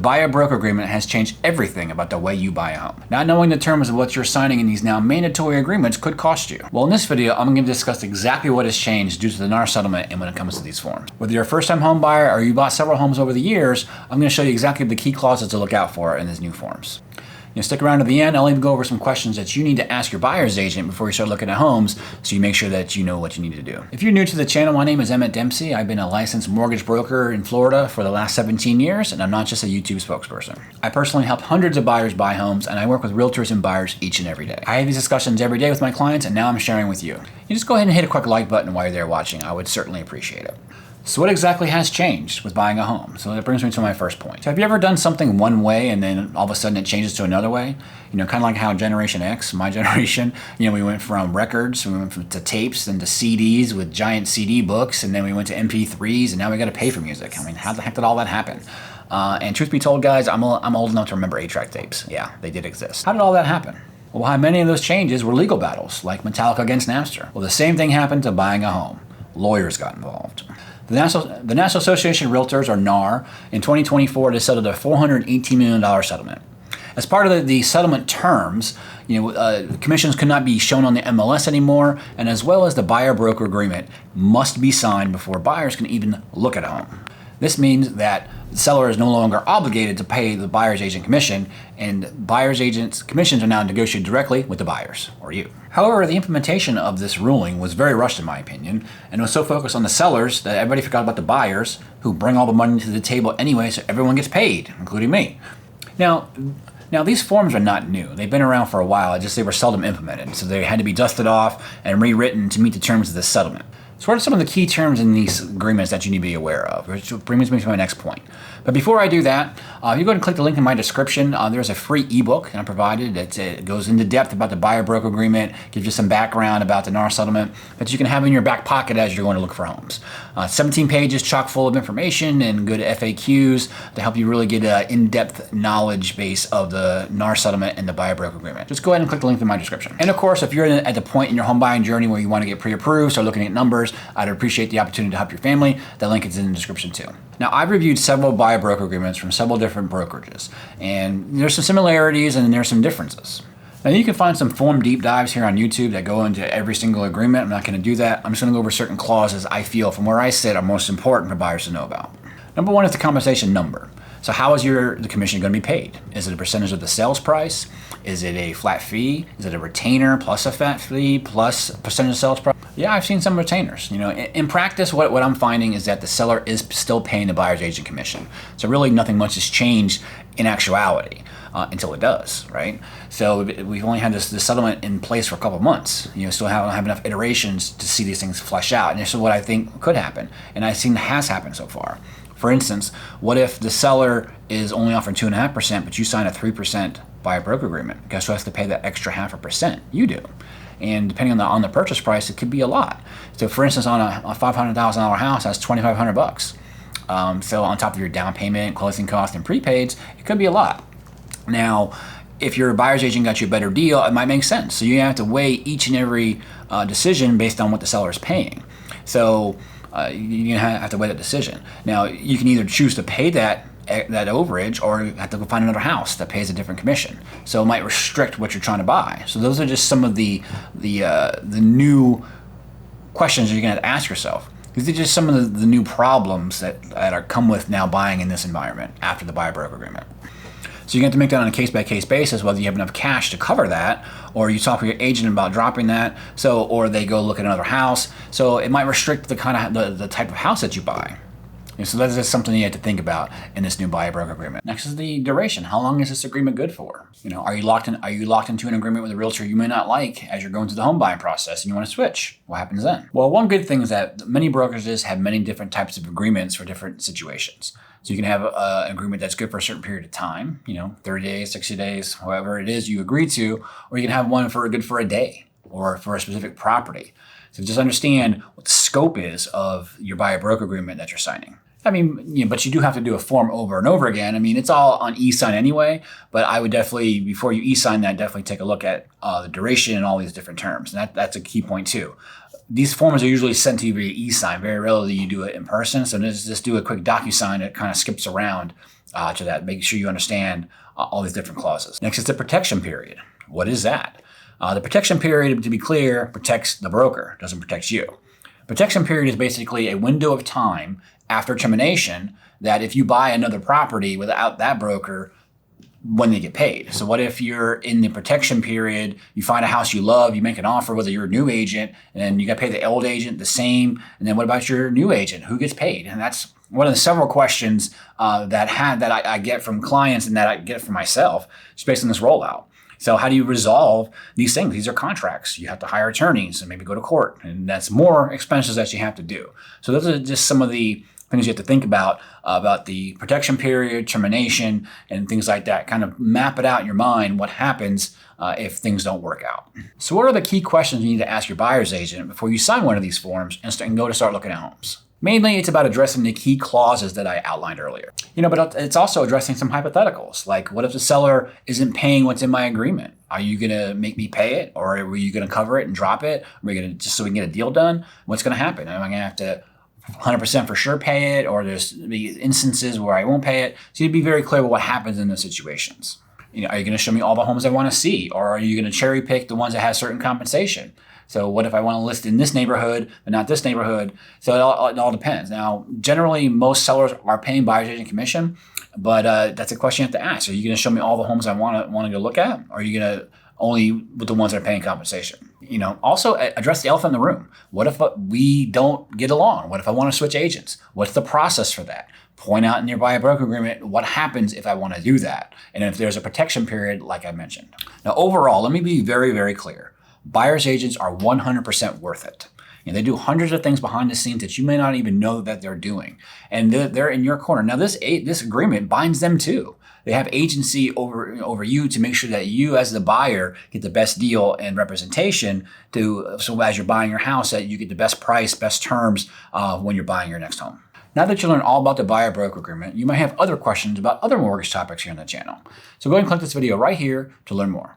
The buyer-broker agreement has changed everything about the way you buy a home. Not knowing the terms of what you're signing in these now mandatory agreements could cost you. Well, in this video, I'm going to discuss exactly what has changed due to the NAR settlement and when it comes to these forms. Whether you're a first-time home buyer or you bought several homes over the years, I'm going to show you exactly the key clauses to look out for in these new forms. Stick around to the end. I'll even go over some questions that you need to ask your buyer's agent before you start looking at homes so you make sure that you know what you need to do. If you're new to the channel, my name is Emmett Dempsey. I've been a licensed mortgage broker in Florida for the last 17 years, and I'm not just a YouTube spokesperson. I personally help hundreds of buyers buy homes, and I work with realtors and buyers each and every day. I have these discussions every day with my clients, and now I'm sharing with you. You just go ahead and hit a quick like button while you're there watching. I would certainly appreciate it. So what exactly has changed with buying a home? So that brings me to my first point. So have you ever done something one way and then all of a sudden it changes to another way? Kind of like how Generation X, my generation, we went from records, we went to tapes, then to CDs with giant CD books, and then we went to MP3s, and now we got to pay for music. How the heck did all that happen? And truth be told, guys, I'm old enough to remember 8-track tapes. Yeah, they did exist. How did all that happen? Well, behind many of those changes were legal battles, like Metallica against Napster. Well, the same thing happened to buying a home. Lawyers got involved. The National Association of Realtors, or NAR, in 2024 they settled a $418 million settlement. As part of the settlement terms, commissions could not be shown on the MLS anymore, and as well as the buyer-broker agreement must be signed before buyers can even look at a home. This means that the seller is no longer obligated to pay the buyer's agent commission, and buyer's agent's commissions are now negotiated directly with the buyers, or you. However, the implementation of this ruling was very rushed in my opinion, and was so focused on the sellers that everybody forgot about the buyers, who bring all the money to the table anyway, so everyone gets paid, including me. Now these forms are not new. They've been around for a while, it's just they were seldom implemented, so they had to be dusted off and rewritten to meet the terms of the settlement. So what are some of the key terms in these agreements that you need to be aware of? Which brings me to my next point. But before I do that, if you go and click the link in my description, there's a free ebook I provided that goes into depth about the buyer-broker agreement, gives you some background about the NAR settlement that you can have in your back pocket as you're going to look for homes. 17 pages chock full of information and good FAQs to help you really get an in-depth knowledge base of the NAR settlement and the buyer-broker agreement. Just go ahead and click the link in my description. And of course, if you're at the point in your home buying journey where you want to get pre-approved, start looking at numbers, I'd appreciate the opportunity to help your family. That link is in the description too. Now, I've reviewed several buyer-broker agreements from several different brokerages, and there's some similarities and there's some differences. Now, you can find some form deep dives here on YouTube that go into every single agreement. I'm not going to do that. I'm just going to go over certain clauses I feel from where I sit are most important for buyers to know about. Number one is the compensation number. So how is the commission going to be paid? Is it a percentage of the sales price? Is it a flat fee? Is it a retainer plus a flat fee plus a percentage of sales price? Yeah, I've seen some retainers. In practice, what I'm finding is that the seller is still paying the buyer's agent commission. So really nothing much has changed in actuality until it does, right? So we've only had this settlement in place for a couple of months. Still don't have enough iterations to see these things flesh out. And this is what I think could happen. And I've seen has happened so far. For instance, what if the seller is only offering 2.5%, but you sign a 3% buyer-broker agreement? Guess who has to pay that extra 0.5%? You do. And depending on the purchase price, it could be a lot. So for instance, on a $500,000 house, that's $2,500. So on top of your down payment, closing costs, and prepaids, it could be a lot. Now, if your buyer's agent got you a better deal, it might make sense. So you have to weigh each and every decision based on what the seller is paying. So you have to weigh that decision. Now, you can either choose to pay that overage, or you have to go find another house that pays a different commission. So it might restrict what you're trying to buy. So those are just some of the new questions you're going to have to ask yourself. These are just some of the new problems that are come with now buying in this environment after the buyer-broker agreement. So you have to make that on a case-by-case basis, whether you have enough cash to cover that, or you talk with your agent about dropping that, or they go look at another house. So it might restrict the type of house that you buy. So that's just something you have to think about in this new buyer-broker agreement. Next is the duration. How long is this agreement good for? Are you locked into an agreement with a realtor you may not like as you're going through the home buying process and you want to switch? What happens then? Well, one good thing is that many brokerages have many different types of agreements for different situations. So you can have an agreement that's good for a certain period of time, 30 days, 60 days, however it is you agree to, or you can have one good for a day or for a specific property. So just understand what the scope is of your buyer-broker agreement that you're signing. But you do have to do a form over and over again. It's all on e-sign anyway, but I would definitely, before you e-sign that, definitely take a look at the duration and all these different terms. And that's a key point too. These forms are usually sent to you via e-sign. Very rarely you do it in person. So just do a quick DocuSign that kind of skips around to that. Make sure you understand all these different clauses. Next is the protection period. What is that? The protection period, to be clear, protects the broker, doesn't protect you. Protection period is basically a window of time after termination that if you buy another property without that broker, when they get paid. So what if you're in the protection period, you find a house you love, you make an offer, whether you're a new agent, and you got to pay the old agent the same, and then what about your new agent? Who gets paid? And that's one of the several questions that I get from clients and that I get from myself, just based on this rollout. So how do you resolve these things? These are contracts. You have to hire attorneys and maybe go to court, and that's more expenses that you have to do. So those are just some of the things you have to think about the protection period, termination, and things like that. Kind of map it out in your mind what happens if things don't work out. So what are the key questions you need to ask your buyer's agent before you sign one of these forms and go to start looking at homes? Mainly, it's about addressing the key clauses that I outlined earlier. But it's also addressing some hypotheticals, like what if the seller isn't paying what's in my agreement? Are you going to make me pay it, or are you going to cover it and drop it? Are we going to just so we can get a deal done? What's going to happen? Am I going to have to 100% for sure pay it, or there's instances where I won't pay it? So you'd be very clear about what happens in those situations. Are you going to show me all the homes I want to see, or are you going to cherry pick the ones that have certain compensation? So what if I want to list in this neighborhood, but not this neighborhood? So it all depends. Now, generally, most sellers are paying buyer's agent commission, but that's a question you have to ask. Are you going to show me all the homes I want to go look at? Or are you going to only with the ones that are paying compensation? Also address the elephant in the room. What if we don't get along? What if I want to switch agents? What's the process for that? Point out in your buyer broker agreement what happens if I want to do that, and if there's a protection period like I mentioned. Now, overall, let me be very, very clear. Buyer's agents are 100% worth it. They do hundreds of things behind the scenes that you may not even know that they're doing. And they're in your corner. Now, this agreement binds them too. They have agency over you to make sure that you as the buyer get the best deal and representation so as you're buying your house, that you get the best price, best terms when you're buying your next home. Now that you learn all about the buyer broker agreement, you might have other questions about other mortgage topics here on the channel. So go ahead and click this video right here to learn more.